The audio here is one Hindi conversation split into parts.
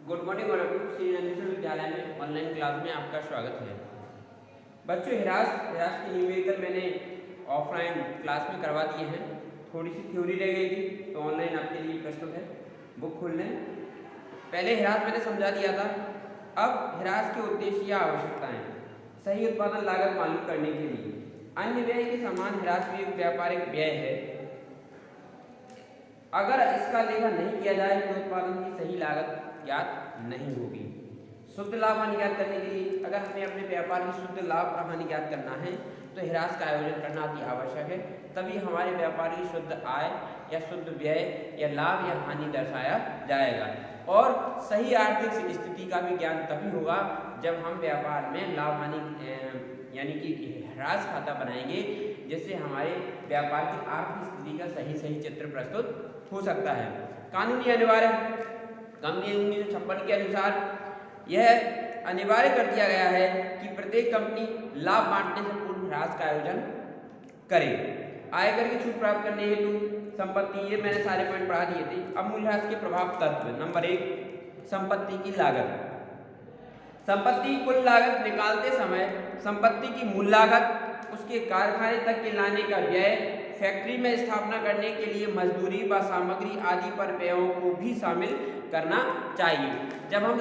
Good morning all of you. Shri Nandishwar विद्यालय में ऑनलाइन क्लास में आपका स्वागत है। बच्चों, हिरास की न्यूमेरिकल मैंने ऑफलाइन क्लास में करवा दिए हैं। थोड़ी सी थ्योरी रह गई थी तो ऑनलाइन आपके लिए प्रस्तुत है। बुक खोल लें। पहले हिरास मैंने समझा दिया था। अब हिरास के उद्देश्य या आवश्यकताएं। सही उत्पादन लागत मालूम करने के लिए अन्य व्यय के समान हिरास भी एक व्यापारिक व्यय है। अगर इसका लेखा नहीं किया जाए तो उत्पादन की सही लागत ज्ञात नहीं होगी। शुद्ध लाभ हानि ज्ञात करने के लिए अगर हमें अपने व्यापार की शुद्ध लाभ और हानि ज्ञात करना है तो हिरास का आयोजन करना अति आवश्यक है। तभी हमारे व्यापार की शुद्ध आय या शुद्ध व्यय या लाभ या हानि दर्शाया जाएगा। और सही आर्थिक स्थिति का भी ज्ञान तभी होगा जब हम व्यापार में लाभ हानि यानी कि ह्रास खाता बनाएंगे, जिससे हमारे व्यापार की आर्थिक स्थिति का सही चित्र प्रस्तुत हो सकता है। कानूनी अनिवार्य कंपनी 1956 के अनुसार यह अनिवार्य कर दिया गया है कि प्रत्येक कंपनी लाभ बांटने से पूर्व ह्रास का आयोजन करे। आयकर की छूट प्राप्त करने हेतु संपत्ति, ये मैंने सारे पॉइंट पढ़ा दिए थे। अब मूल्यह्रास के प्रभाव तत्व। नंबर 1, संपत्ति की लागत। संपत्ति कुल लागत निकालते समय संपत्ति की मूल लागत, उसके कारखाने तक के लाने का व्यय, फैक्ट्री में स्थापना करने के लिए मजदूरी व सामग्री आदि पर व्ययों को भी शामिल करना चाहिए। जब हम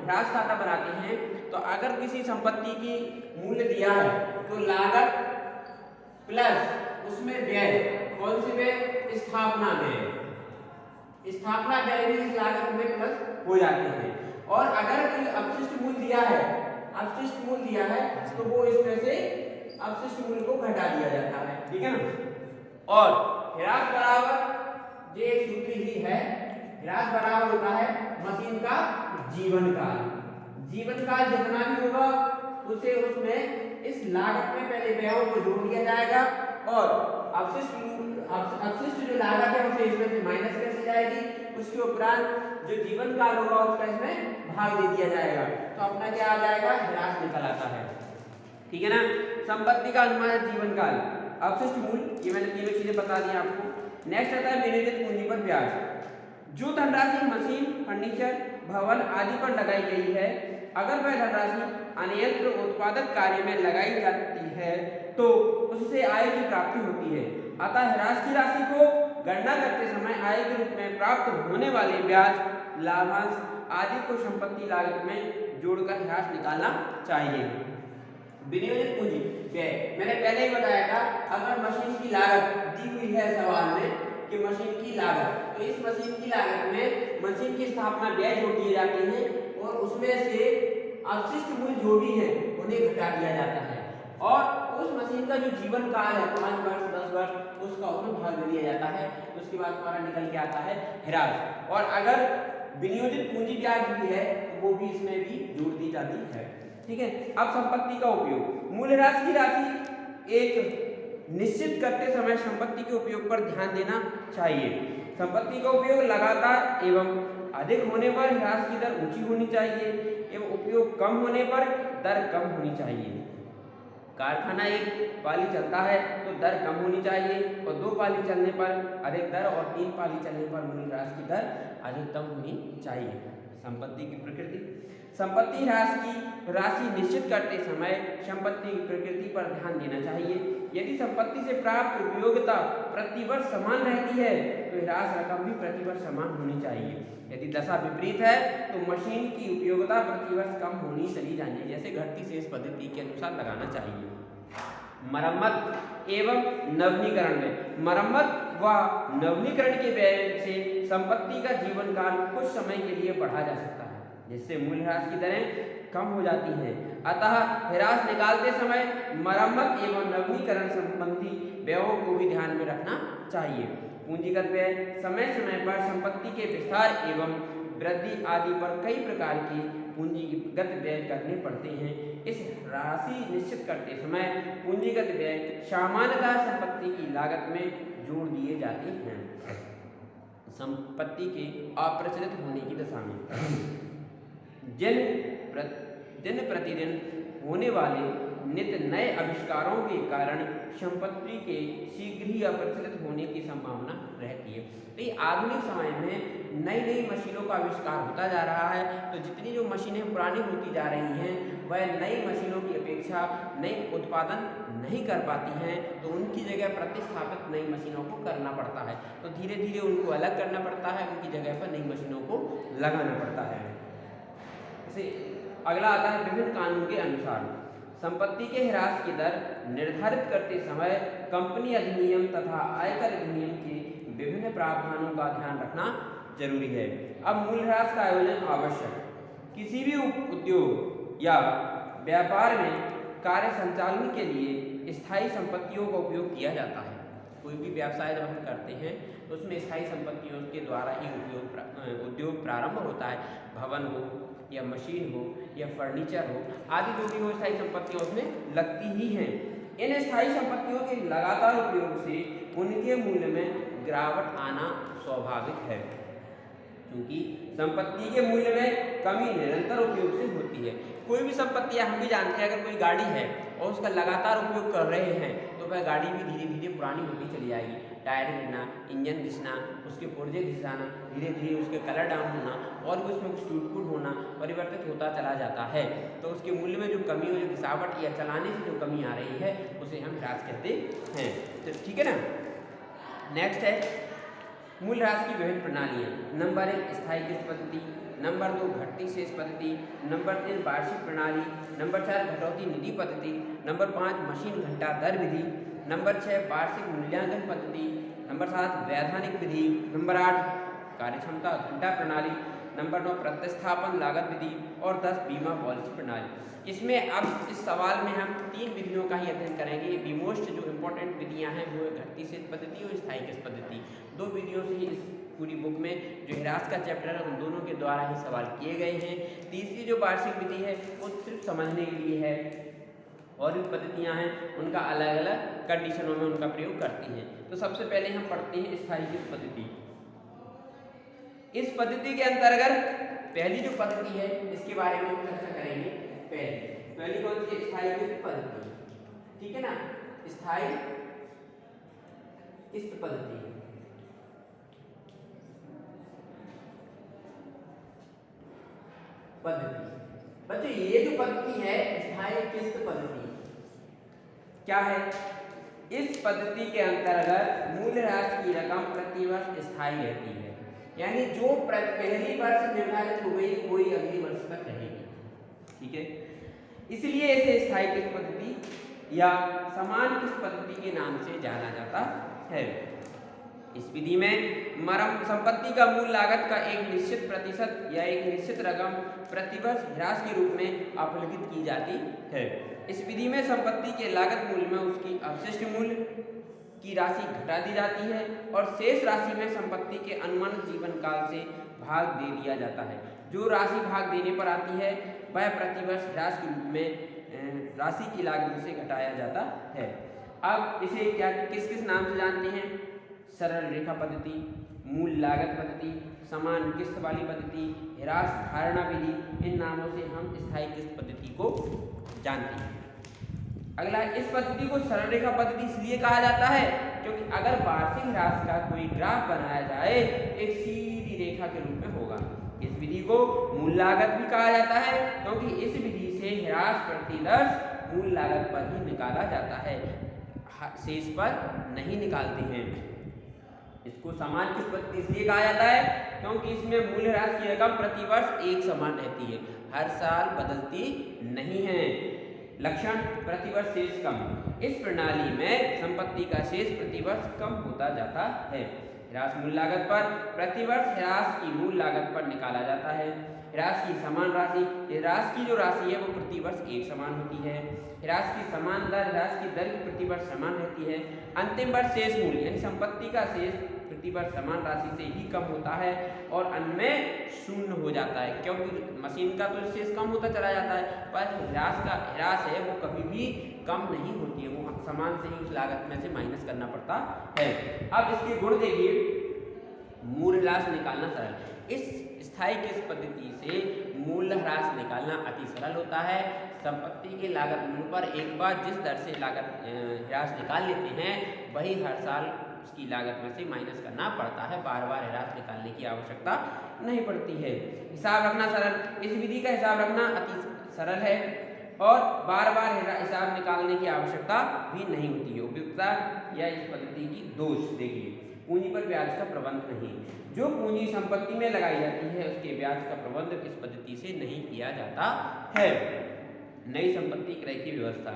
ह्रास खाता बनाते हैं तो अगर किसी संपत्ति की मूल्य दिया है तो लागत प्लस उसमें व्यय, कौन सी व्यय? स्थापना व्यय। स्थापना व्यय भी इस लागत में प्लस हो जाते हैं। और अगर कोई अपशिष्ट मूल्य दिया है तो वो इसमें से अपशिष्ट मूल्य को घटा दिया जाता है। ठीक है ना। और ह्रास बराबर ये सूत्र ही है। ह्रास बराबर होता है मशीन का जीवन काल जितना भी होगा उसे उसमें इस लागत में पहले व्ययों को जोड़ दिया जाएगा और अपशिष्ट जो लागत है उसे इसमें से माइनस कर दी जाएगी। उसके उपरांत जो जीवन काल होगा उसका इसमें भाग दे दिया जाएगा तो अपना क्या आ जाएगा? ह्रास निकल आता है। ठीक है ना। संपत्ति का अनुमानित जीवन काल, अपशिष्ट मूल्य, ये मैंने तीनों चीजें बता दी आपको। नेक्स्ट आता है विनियोजित पूंजी पर ब्याज। जो धनराशि मशीन, फर्नीचर, भवन आदि पर लगाई गई है, अगर वह धनराशि अन्यत्र उत्पादक कार्य में लगाई जाती है तो उससे आय की प्राप्ति होती है। अतः ह्रास की राशि को गणना करते समय आय के रूप में प्राप्त होने वाले ब्याज, लाभांश आदि को संपत्ति लागत में जोड़कर ह्रास निकालना चाहिए। विनियोजित पूंजी व्यय, मैंने पहले ही बताया था। अगर मशीन की लागत दी हुई है सवाल में कि मशीन की लागत, तो इस मशीन की लागत में मशीन की स्थापना व्यय जोड़ दिए जाते हैं और उसमें से अपशिष्ट मूल्य जो भी है उन्हें घटा दिया जाता है और उस मशीन का जो जीवन काल है 5 वर्ष 10 वर्ष, उसका उसमें भाग दे दिया जाता है। उसके बाद हमारा निकल के आता है ह्रास। और अगर विनियोजित पूंजी ब्याज भी है तो वो भी इसमें भी जोड़ दी जाती है। ठीक है। अब संपत्ति का उपयोग। मूल्यह्रास की राशि एक निश्चित करते समय संपत्ति के उपयोग पर ध्यान देना चाहिए। संपत्ति का उपयोग लगातार एवं अधिक होने पर ह्रास की दर ऊंची होनी चाहिए एवं उपयोग कम होने पर दर कम होनी चाहिए। कारखाना एक पाली चलता है तो दर कम होनी चाहिए और 2 पाली चलने पर अधिक दर और 3 पाली चलने पर मूल्यह्रास की दर अधिकतम होनी चाहिए। संपत्ति की प्रकृति। संपत्ति ह्रास की राशि निश्चित करते समय संपत्ति की प्रकृति पर ध्यान देना चाहिए। यदि संपत्ति से प्राप्त उपयोगिता प्रतिवर्ष समान रहती है तो ह्रास रकम भी प्रतिवर्ष समान होनी चाहिए। यदि दशा विपरीत है तो मशीन की उपयोगिता प्रतिवर्ष कम होनी चली जानी, जैसे घटती शेष पद्धति के अनुसार लगाना चाहिए। मरम्मत एवं नवीनीकरण में मरम्मत व नवीनीकरण के व्यय से संपत्ति का जीवन काल कुछ समय के लिए बढ़ा जा सकता है, जिससे मूल्यह्रास की दरें कम हो जाती हैं। अतः ह्रास निकालते समय मरम्मत एवं नवीनीकरण संबंधी व्ययों को भी ध्यान में रखना चाहिए। पूंजीगत व्यय, समय समय पर संपत्ति के विस्तार एवं वृद्धि आदि पर कई प्रकार के पूंजीगत व्यय करने पड़ते हैं। इस राशि निश्चित करते समय पूंजीगत व्यय सामान्यतः संपत्ति की लागत में जोड़ दिए जाते हैं। संपत्ति के अप्रचलित होने की दशा में दिन प्रतिदिन होने वाले नित्य नए आविष्कारों के कारण संपत्ति के शीघ्र ही अप्रचलित होने की संभावना रहती है। तो ये आधुनिक समय में नई नई नई मशीनों का आविष्कार होता जा रहा है, तो जितनी जो मशीनें पुरानी होती जा रही हैं वह नई मशीनों की अपेक्षा नई उत्पादन नहीं कर पाती हैं, तो उनकी जगह प्रतिस्थापित नई मशीनों को करना पड़ता है। तो धीरे धीरे उनको अलग करना पड़ता है, उनकी जगह पर नई मशीनों को लगाना पड़ता है। इसे अगला आता है विभिन्न कानून के अनुसार संपत्ति के ह्रास की दर निर्धारित करते समय कंपनी अधिनियम तथा आयकर अधिनियम के विभिन्न प्रावधानों का ध्यान रखना जरूरी है। अब मूल्यह्रास का आयोजन आवश्यक। किसी भी उद्योग या व्यापार में कार्य संचालन के लिए स्थायी संपत्तियों का उपयोग किया जाता है। कोई भी व्यवसाय जब हम करते हैं तो उसमें स्थायी संपत्तियों के द्वारा ही उद्योग प्रारंभ होता है। भवन हो या मशीन हो या फर्नीचर हो आदि जो भी हो स्थायी संपत्तियां उसमें लगती ही हैं। इन स्थायी संपत्तियों के लगातार उपयोग से उनके मूल्य में गिरावट आना स्वाभाविक है, क्योंकि संपत्ति के मूल्य में कमी निरंतर उपयोग से होती है। कोई भी संपत्ति हम भी जानते हैं, अगर कोई गाड़ी है और उसका लगातार उपयोग कर रहे हैं तो वह गाड़ी भी धीरे धीरे पुरानी होती चली जाएगी। टायर गिरना, इंजन घिसना, उसके पुर्जे घिस जाना, धीरे धीरे उसके कलर डाउन होना और भी उसमें कुछ टूट फूट होना परिवर्तित होता चला जाता है। तो उसके मूल्य में जो कमी हो, जो गिरावट या चलाने से जो कमी आ रही है उसे हम ह्रास कहते हैं। तो ठीक है ना। नेक्स्ट है मूल्यह्रास की विभिन्न प्रणालियाँ। नंबर 1 स्थायी किस्त पद्धति, नंबर 2 घटती शेष पद्धति, नंबर 3 वार्षिक प्रणाली, नंबर 4 घटौती निधि पद्धति, नंबर 5 मशीन घंटा दर विधि, नंबर 6 वार्षिक मूल्यांकन पद्धति, नंबर 7 वैधानिक विधि, नंबर 8 कार्यक्षमता घंटा प्रणाली, नंबर 9 प्रतिस्थापन लागत विधि और 10 बीमा पॉलिसी प्रणाली। इसमें अब इस सवाल में हम 3 विधियों का ही अध्ययन करेंगे। मोस्ट जो इम्पोर्टेंट विधियां हैं वो घटती शेष पद्धति और स्थायी किस्त पद्धति। 2 विधियों से ही इस पूरी बुक में जो ह्रास का चैप्टर है उन दोनों के द्वारा ही सवाल किए गए हैं। तीसरी जो वार्षिक विधि है वो सिर्फ समझने के लिए है, और भी पद्धतियाँ हैं उनका अलग अलग कंडीशनों में उनका प्रयोग करती हैं। तो सबसे पहले हम पढ़ते हैं स्थायी किस्त पद्धति। इस पद्धति के अंतर्गत पहली जो पद्धति है इसके बारे में हम चर्चा करेंगे। पहली कौन सी? स्थायी किस्त पद्धति। ठीक है ना, स्थायी किस्त पद्धति। बच्चों ये जो पद्धति है स्थायी किस्त पद्धति क्या है? इस पद्धति के अंतर्गत मूल्यह्रास की रकम प्रति वर्ष स्थायी रहती है, यानी जो पहली वर्ष निर्धारित हो गई वही अगली वर्ष तक रहेगी। ठीक है, इसलिए इसे स्थायी किस्त पद्धति या समान किस्त पद्धति के नाम से जाना जाता है। इस विधि में मरम्मत संपत्ति का मूल लागत का एक निश्चित प्रतिशत या एक निश्चित रकम प्रतिवर्ष ह्रास के रूप में अपलिखित की जाती है। इस विधि में संपत्ति के लागत मूल्य में उसकी अवशिष्ट मूल्य की राशि घटा दी जाती है और शेष राशि में संपत्ति के अनुमानित जीवन काल से भाग दे दिया जाता है। जो राशि भाग देने पर आती है वह प्रतिवर्ष ह्रास के रूप में राशि की लागत से घटाया जाता है। अब इसे क्या किस किस नाम से जानते हैं? सरल रेखा पद्धति, मूल लागत पद्धति, समान किस्त वाली पद्धति, ह्रास धारणा विधि। इन नामों से हम स्थायी किस्त पद्धति को जानते हैं। अगला, इस पद्धति को सरल रेखा पद्धति इसलिए कहा जाता है क्योंकि अगर वार्षिक ह्रास का कोई ग्राफ बनाया जाए एक सीधी रेखा के रूप में होगा। इस विधि को मूल लागत भी कहा जाता है क्योंकि इस विधि से ह्रास प्रतिवर्ष मूल लागत पर ही निकाला जाता है, शेष पर नहीं निकालते हैं। इसको समान किस्त पद्धति इसलिए कहा जाता है क्योंकि इसमें मूल्यह्रास की रकम प्रतिवर्ष एक समान रहती है, हर साल बदलती नहीं है। लक्षण प्रतिवर्ष शेष कम। इस प्रणाली में संपत्ति का शेष प्रतिवर्ष कम होता जाता है। ह्रास मूल लागत पर प्रतिवर्ष ह्रास की मूल लागत पर निकाला जाता है। ह्रास की समान राशि, ह्रास की जो राशि है वो प्रतिवर्ष एक समान होती है। ह्रास की समान दर, ह्रास की दर की प्रतिवर्ष समान रहती है। अंतिम वर्ष शेष मूल्य यानी संपत्ति का शेष प्रतिवर्ष समान राशि से ही कम होता है और अन्य में शून्य हो जाता है, क्योंकि मशीन का तो शेष कम होता चला जाता है पर ह्रास है वो कभी भी कम नहीं होती है, वो समान से ही उस लागत में से माइनस करना पड़ता है। अब इसके गुण देखिए। मूल्यह्रास निकालना सरल। इस स्थायी किस्त पद्धति से मूल्यह्रास निकालना अति सरल होता है। संपत्ति के लागत मूल्य पर एक बार जिस दर से लागत ह्रास निकाल लेते हैं वही हर साल उसकी लागत में से माइनस करना पड़ता है, बार बार ह्रास निकालने की आवश्यकता नहीं पड़ती है। हिसाब रखना सरल, इस विधि का हिसाब रखना अति सरल है और बार बार हिसाब निकालने की आवश्यकता भी नहीं होती है। उपयुक्तता या इस पद्धति की दोष देखिए, पूंजी पर ब्याज का प्रबंध नहीं, जो पूंजी संपत्ति में लगाई जाती है उसके ब्याज का प्रबंध इस पद्धति से नहीं किया जाता है। नई संपत्ति क्रय की व्यवस्था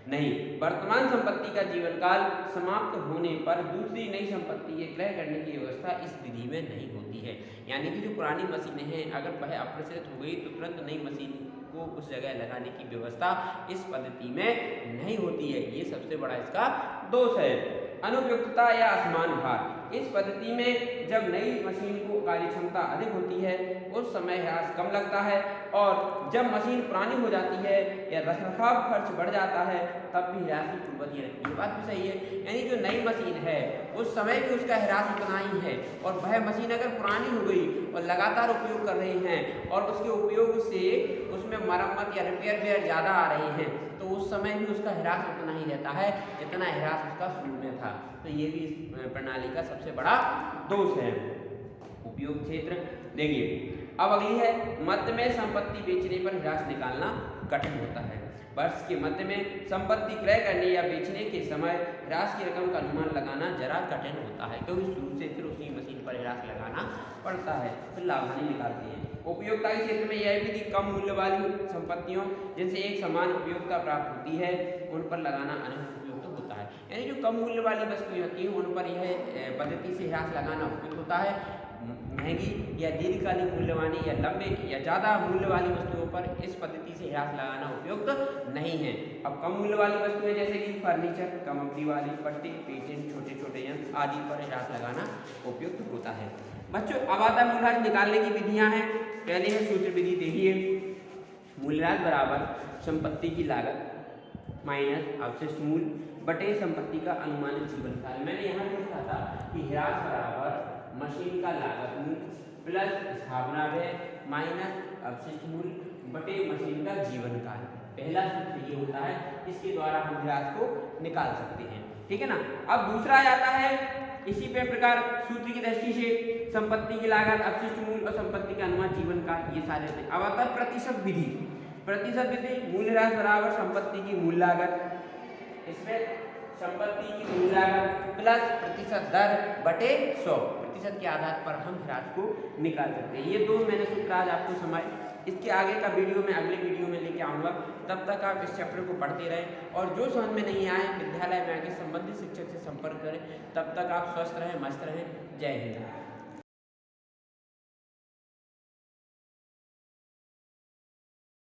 नहीं, वर्तमान संपत्ति का जीवन काल समाप्त होने पर दूसरी नई संपत्ति के क्रय करने की व्यवस्था इस विधि में नहीं होती है। यानी कि जो पुरानी मशीनें हैं अगर वह अप्रचलित हो गई तो तुरंत नई मशीन को उस जगह लगाने की व्यवस्था इस पद्धति में नहीं होती है, ये सबसे बड़ा इसका दोष है। अनुपयुक्तता या असमान भार, इस पद्धति में जब नई मशीन को कार्य क्षमता अधिक होती है उस समय ह्रास कम लगता है और जब मशीन पुरानी हो जाती है या रखरखाव खर्च बढ़ जाता है तब भी ह्रास की पूर्वती रहती है। बात भी सही है, यानी जो नई मशीन है उस समय भी उसका ह्रास उतना ही है और वह मशीन अगर पुरानी हो गई और लगातार उपयोग कर रहे हैं और उसके उपयोग से उसमें मरम्मत या रिपेयर वेयर ज़्यादा आ रही हैं तो उस समय भी उसका ह्रास उतना ही रहता है जितना ह्रास उसका शुरू में था। तो ये भी इस प्रणाली का सबसे बड़ा दोष है। उपयोग क्षेत्र देखिए, अब अगली है मध्य में संपत्ति बेचने पर ह्रास निकालना कठिन होता है। वर्ष के मध्य में संपत्ति क्रय करने या बेचने के समय ह्रास की रकम का अनुमान लगाना जरा कठिन होता है क्योंकि शुरू से फिर उसी मशीन पर ह्रास लगाना पड़ता है, फिर लाभानी निकालते हैं। उपयोगिता के क्षेत्र में यह विधि कम मूल्य वाली संपत्तियों जिनसे एक समान उपयोगिता प्राप्त होती है उन पर लगाना अधिक उपयुक्त होता है। यानी जो कम मूल्य वाली वस्तुएं होती हैं उन पर यह पद्धति से ह्रास लगाना उपयुक्त होता है। महंगी या दीर्घकालीन मूल्यवानी या लंबे या ज़्यादा मूल्य वाली वस्तुओं पर इस पद्धति से ह्रास लगाना उपयुक्त नहीं है। अब कम मूल्य वाली वस्तुएं जैसे कि फर्नीचर, कम अवधि वाली पट्टी, पेटेंट, छोटे छोटे यंत्र आदि पर ह्रास लगाना उपयुक्त होता है। बच्चों अब आता है मूल्यह्रास निकालने की विधियां हैं। पहले है सूत्र विधि, देखिए मूल्यह्रास बराबर संपत्ति की लागत माइनस अवशिष्ट मूल्य बटे संपत्ति का अनुमानित जीवन काल। मैंने यहाँ लिखा था कि ह्रास बराबर मशीन का लागत मूल्य प्लस स्थापना व्यय माइनस अवशिष्ट मूल्य बटे मशीन का जीवन काल। पहला सूत्र ये होता है, इसके द्वारा हम ह्रास को निकाल सकते हैं, ठीक है ना। अब दूसरा आता है इसी पे प्रकार सूत्र की दृष्टि से संपत्ति की लागत, अपशिष्ट मूल्य और संपत्ति का अनुमान जीवन काल, ये सारे होते हैं। अब आता है प्रतिशत विधि। प्रतिशत विधि मूल्यह्रास बराबर संपत्ति की मूल लागत, इसमें संपत्ति की मूल लागत प्लस प्रतिशत दर बटे 100, प्रतिशत के आधार पर हम ह्रास को निकाल सकते हैं। ये दो मैंने सूत्र आज आपको समझाए। इसके आगे का वीडियो मैं अगले वीडियो में लेके आऊँगा, तब तक आप इस चैप्टर को पढ़ते रहें और जो समझ में नहीं आए विद्यालय में आके संबंधित शिक्षक से संपर्क करें। तब तक आप स्वस्थ रहें, मस्त रहें। जय हिंद।